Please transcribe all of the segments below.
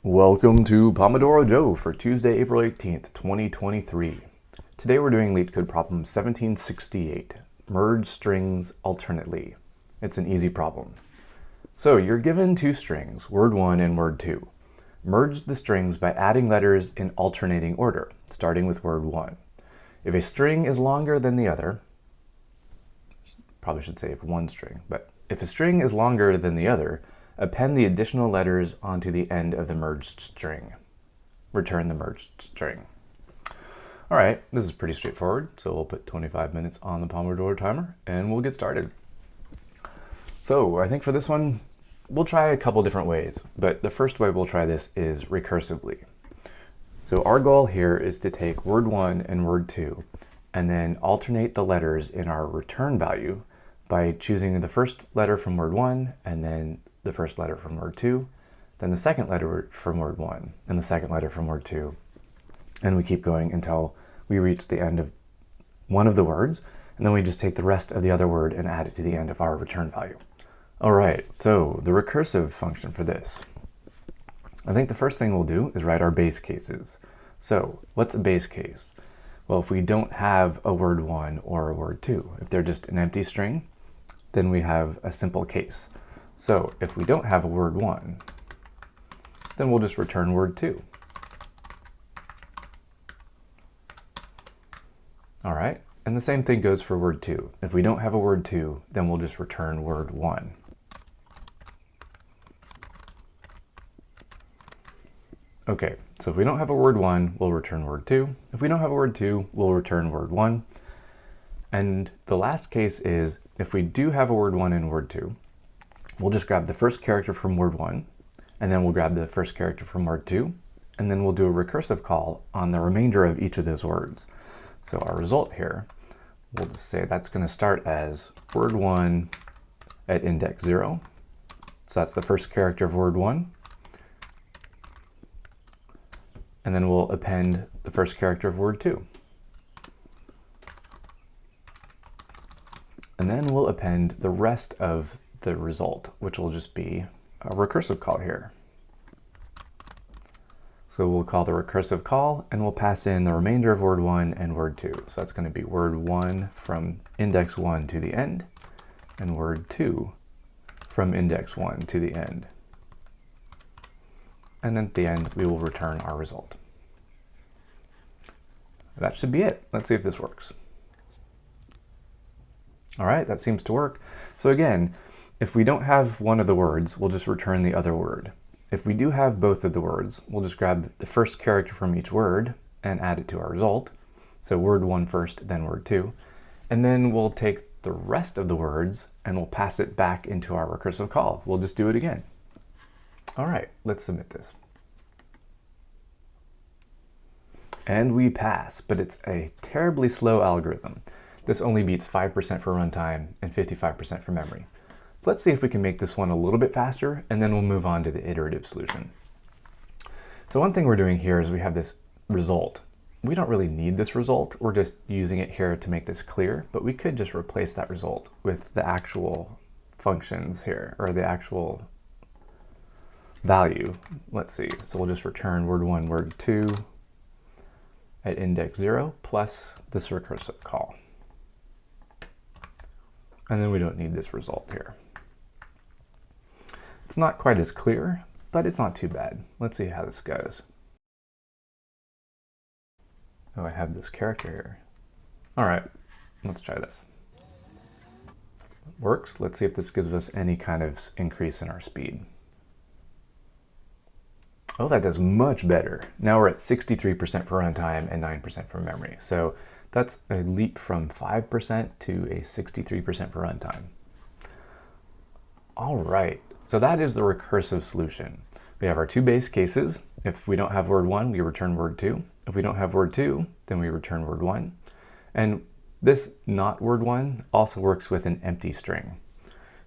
Welcome to Pomodoro Joe for Tuesday, April 18th, 2023. Today we're doing LeetCode problem 1768, merge strings alternately. It's an easy problem. So you're given two strings, word 1 and word 2. Merge the strings by adding letters in alternating order, starting with word 1. If a string is longer than the other, probably should say if one string, but if a string is longer than the other, append the additional letters onto the end of the merged string. Return the merged string. All right, this is pretty straightforward. So we'll put 25 minutes on the Pomodoro timer and we'll get started. So I think for this one, we'll try a couple different ways, but the first way we'll try this is recursively. So our goal here is to take word 1 and word 2 and then alternate the letters in our return value by choosing the first letter from word 1 and then the first letter from word 2, then the second letter from word 1, and the second letter from word 2. And we keep going until we reach the end of one of the words, and then we just take the rest of the other word and add it to the end of our return value. All right, so the recursive function for this. I think the first thing we'll do is write our base cases. So what's a base case? Well, if we don't have a word 1 or a word 2, if they're just an empty string, then we have a simple case. So if we don't have a word 1, then we'll just return word 2. All right, and the same thing goes for word 2. If we don't have a word 2, then we'll just return word 1. Okay, so if we don't have a word 1, we'll return word 2. If we don't have a word 2, we'll return word 1. And the last case is if we do have a word 1 and word 2, we'll just grab the first character from word 1, and then we'll grab the first character from word 2, and then we'll do a recursive call on the remainder of each of those words. So our result here, we'll just say that's going to start as word 1 at index 0. So that's the first character of word 1. And then we'll append the first character of word 2. And then we'll append the rest of the result, which will just be a recursive call here. So we'll call the recursive call and we'll pass in the remainder of word 1 and word 2. So that's going to be word 1 from index 1 to the end and word 2 from index 1 to the end. And at the end, we will return our result. That should be it. Let's see if this works. All right, that seems to work. So again, if we don't have one of the words, we'll just return the other word. If we do have both of the words, we'll just grab the first character from each word and add it to our result. So word 1 first, then word 2. And then we'll take the rest of the words and we'll pass it back into our recursive call. We'll just do it again. All right, let's submit this. And we pass, but it's a terribly slow algorithm. This only beats 5% for runtime and 55% for memory. So let's see if we can make this one a little bit faster, and then we'll move on to the iterative solution. So one thing we're doing here is we have this result. We don't really need this result. We're just using it here to make this clear, but we could just replace that result with the actual functions here, or the actual value. Let's see. So we'll just return word 1, word 2 at index 0 plus this recursive call. And then we don't need this result here. It's not quite as clear, but it's not too bad. Let's see how this goes. Oh, I have this character here. All right, let's try this. Works. Let's see if this gives us any kind of increase in our speed. Oh, that does much better. Now we're at 63% for runtime and 9% for memory. So that's a leap from 5% to a 63% for runtime. All right, so that is the recursive solution. We have our two base cases. If we don't have word 1, we return word 2. If we don't have word 2, then we return word 1. And this not word 1 also works with an empty string.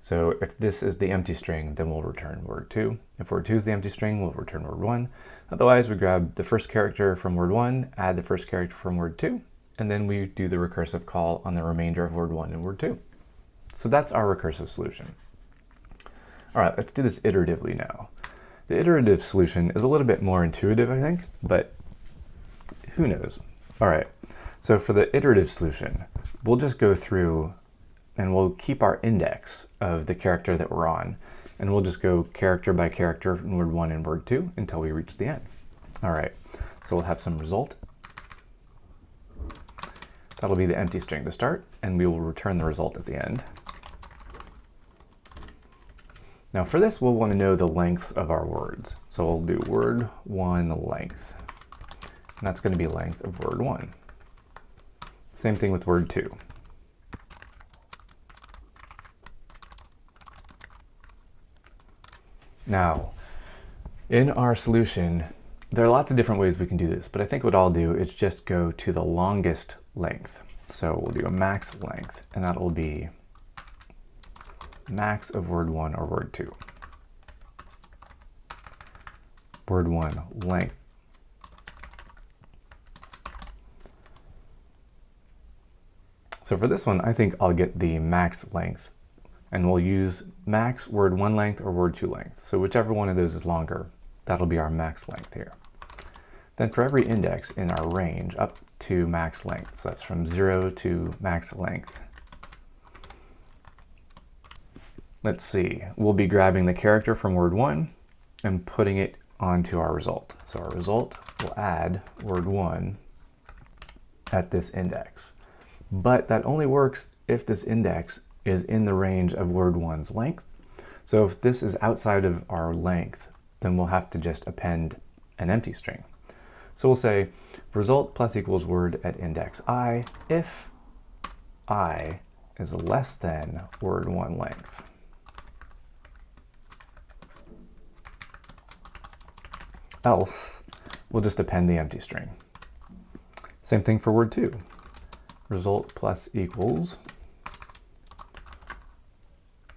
So if this is the empty string, then we'll return word 2. If word 2 is the empty string, we'll return word 1. Otherwise, we grab the first character from word 1, add the first character from word 2, and then we do the recursive call on the remainder of word 1 and word 2. So that's our recursive solution. All right, let's do this iteratively now. The iterative solution is a little bit more intuitive, I think, but who knows? All right, so for the iterative solution, we'll just go through and we'll keep our index of the character that we're on, and we'll just go character by character in word 1 and word 2 until we reach the end. All right, so we'll have some result. That'll be the empty string to start, and we will return the result at the end. Now for this, we'll want to know the lengths of our words. So we'll do word 1 length, and that's going to be length of word 1. Same thing with word 2. Now, in our solution, there are lots of different ways we can do this, but I think what I'll do is just go to the longest length. So we'll do a max length, and that will be max of word 1 or word 2. Word 1 length. So for this one, I think I'll get the max length, and we'll use max word 1 length or word 2 length. So whichever one of those is longer, that'll be our max length here. Then for every index in our range up to max length, so that's from 0 to max length. Let's see, we'll be grabbing the character from word 1 and putting it onto our result. So our result will add word 1 at this index. But that only works if this index is in the range of word 1's length. So if this is outside of our length, then we'll have to just append an empty string. So we'll say result plus equals word at index I if I is less than word 1 length. Else, we'll just append the empty string. Same thing for word 2. Result plus equals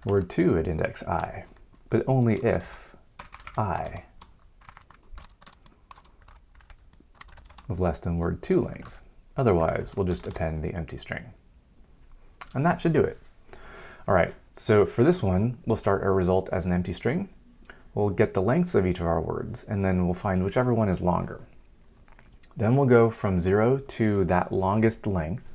word 2 at index I, but only if I is less than word 2 length. Otherwise, we'll just append the empty string. And that should do it. All right, so for this one, we'll start our result as an empty string. We'll get the lengths of each of our words, and then we'll find whichever one is longer. Then we'll go from 0 to that longest length,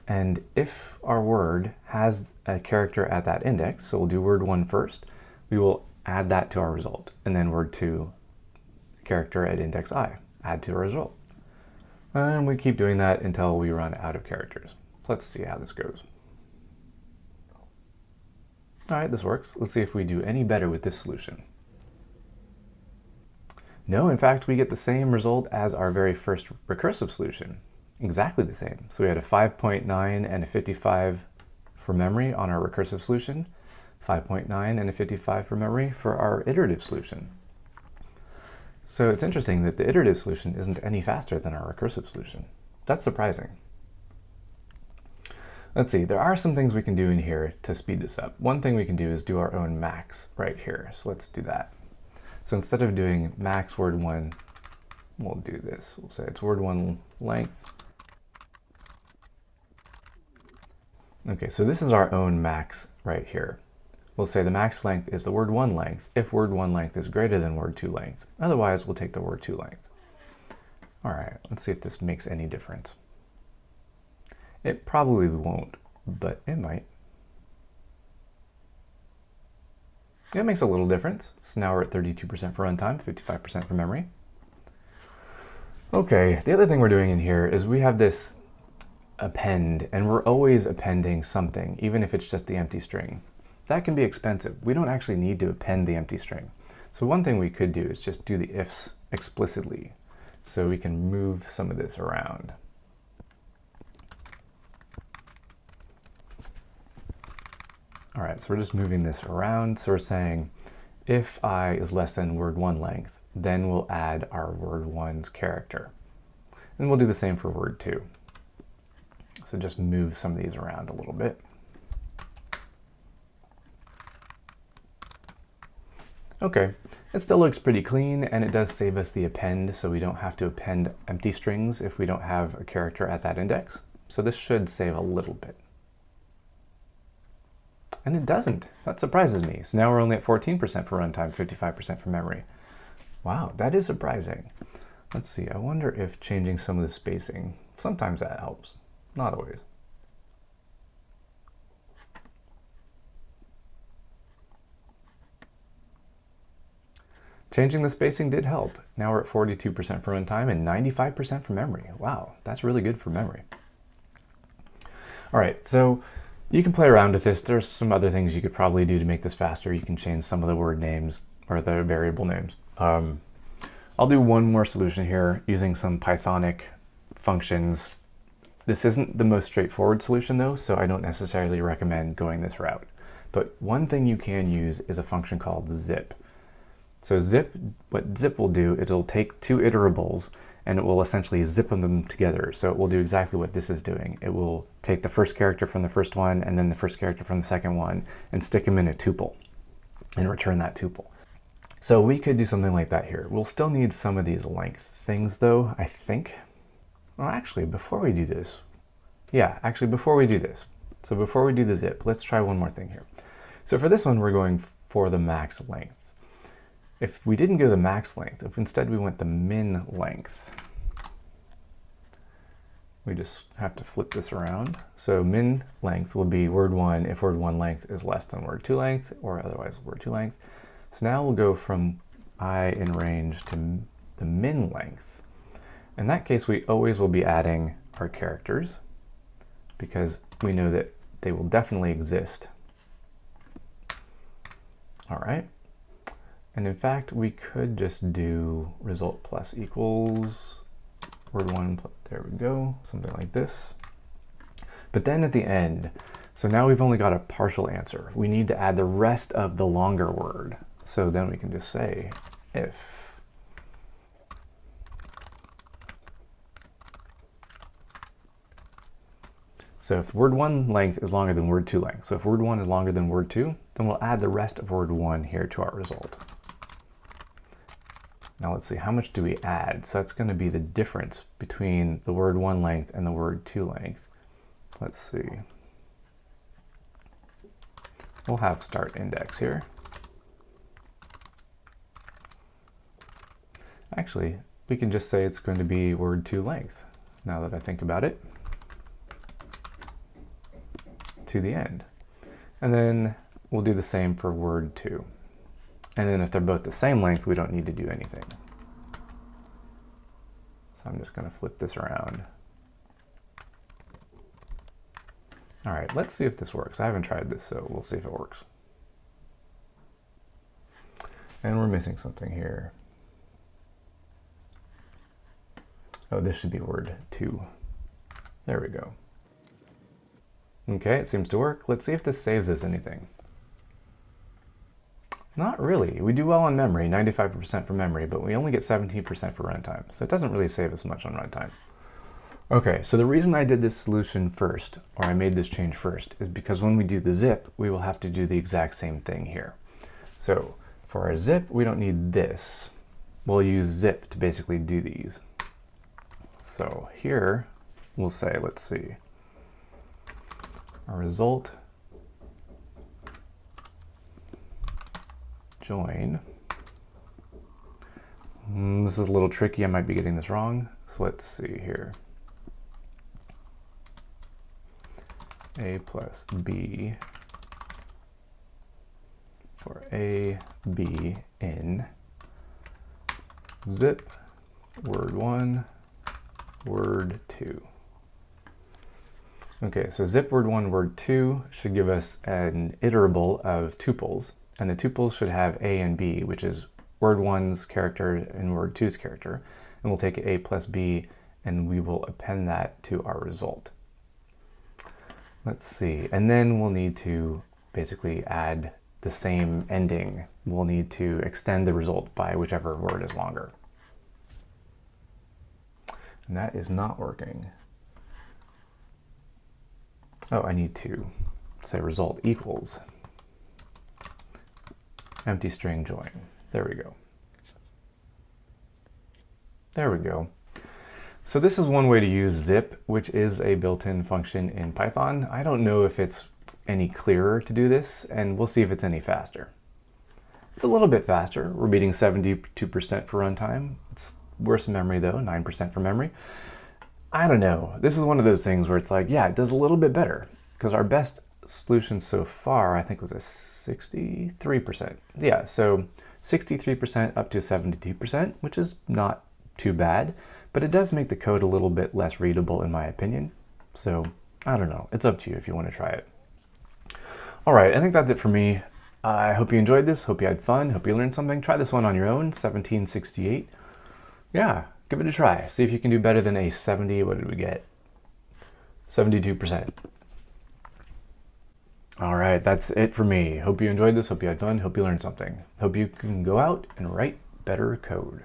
and if our word has a character at that index, so we'll do word 1 first, we will add that to our result, and then word 2, character at index I, add to our result. And we keep doing that until we run out of characters. So let's see how this goes. All right, this works. Let's see if we do any better with this solution. No, in fact, we get the same result as our very first recursive solution. Exactly the same. So we had a 5.9 and a 55 for memory on our recursive solution, 5.9 and a 55 for memory for our iterative solution. So it's interesting that the iterative solution isn't any faster than our recursive solution. That's surprising. Let's see, there are some things we can do in here to speed this up. One thing we can do is do our own max right here. So let's do that. So instead of doing max word 1, we'll do this. We'll say it's word 1 length. Okay, so this is our own max right here. We'll say the max length is the word 1 length if word 1 length is greater than word 2 length. Otherwise, we'll take the word 2 length. All right, let's see if this makes any difference. It probably won't, but it might. It makes a little difference. So now we're at 32% for runtime, 55% for memory. Okay, the other thing we're doing in here is we have this append, and we're always appending something, even if it's just the empty string. That can be expensive. We don't actually need to append the empty string. So one thing we could do is just do the ifs explicitly, so we can move some of this around. All right, so we're just moving this around. So we're saying if I is less than word 1 length, then we'll add our word 1's character. And we'll do the same for word 2. So just move some of these around a little bit. Okay, it still looks pretty clean, and it does save us the append, so we don't have to append empty strings if we don't have a character at that index. So this should save a little bit. And it doesn't. That surprises me. So now we're only at 14% for runtime, 55% for memory. Wow, that is surprising. Let's see, I wonder if changing some of the spacing, sometimes that helps, not always. Changing the spacing did help. Now we're at 42% for runtime and 95% for memory. Wow, that's really good for memory. All right, so you can play around with this. There's some other things you could probably do to make this faster. You can change some of the word names or the variable names. I'll do one more solution here using some Pythonic functions. This isn't the most straightforward solution though, so I don't necessarily recommend going this route. But one thing you can use is a function called zip. So what zip will do, it'll take two iterables and it will essentially zip them together. So it will do exactly what this is doing. It will take the first character from the first one and then the first character from the second one and stick them in a tuple and return that tuple. So we could do something like that here. We'll still need some of these length things though, I think. Well, actually, before we do this, before we do this, so before we do the zip, let's try one more thing here. So for this one, we're going for the max length. If we didn't go the max length, if instead we went the min length, we just have to flip this around. So min length will be word 1 if word 1 length is less than word 2 length, or otherwise word 2 length. So now we'll go from I in range to the min length. In that case, we always will be adding our characters because we know that they will definitely exist. All right. And in fact, we could just do result plus equals word 1, there we go, something like this. But then at the end, so now we've only got a partial answer. We need to add the rest of the longer word. So then we can just say if. So if word 1 length is longer than word 2 length, so if word 1 is longer than word 2, then we'll add the rest of word 1 here to our result. Now let's see, how much do we add? So that's going to be the difference between the word 1 length and the word 2 length. Let's see. We'll have start index here. Actually, we can just say it's going to be word 2 length, now that I think about it, to the end. And then we'll do the same for word 2. And then if they're both the same length, we don't need to do anything. So I'm just going to flip this around. All right, let's see if this works. I haven't tried this, so we'll see if it works. And we're missing something here. Oh, this should be word 2. There we go. Okay, it seems to work. Let's see if this saves us anything. Not really. We do well on memory, 95% for memory, but we only get 17% for runtime. So it doesn't really save us much on runtime. Okay, so the reason I did this solution first, or I made this change first, is because when we do the zip, we will have to do the exact same thing here. So for our zip, we don't need this. We'll use zip to basically do these. So here we'll say, let's see, our result join. This is a little tricky. I might be getting this wrong. So let's see here. A plus B for A, B in zip word 1, word 2. Okay, so zip word 1, word 2 should give us an iterable of tuples. And the tuples should have A and B, which is word 1's character and word 2's character. And we'll take A plus B and we will append that to our result. Let's see. And then we'll need to basically add the same ending. We'll need to extend the result by whichever word is longer. And that is not working. Oh, I need to say result equals empty string join. There we go. There we go. So this is one way to use zip, which is a built-in function in Python. I don't know if it's any clearer to do this, and we'll see if it's any faster. It's a little bit faster. We're beating 72% for runtime. It's worse in memory though, 9% for memory. I don't know. This is one of those things where it's like, yeah, it does a little bit better because our best solution so far, I think, was a 63%. Yeah, so 63% up to 72%, which is not too bad, but it does make the code a little bit less readable in my opinion. So I don't know. It's up to you if you want to try it. All right, I think that's it for me. I hope you enjoyed this. Hope you had fun. Hope you learned something. Try this one on your own, 1768. Yeah, give it a try. See if you can do better than a 70. What did we get? 72%. All right, that's it for me. Hope you enjoyed this. Hope you had fun. Hope you learned something. Hope you can go out and write better code.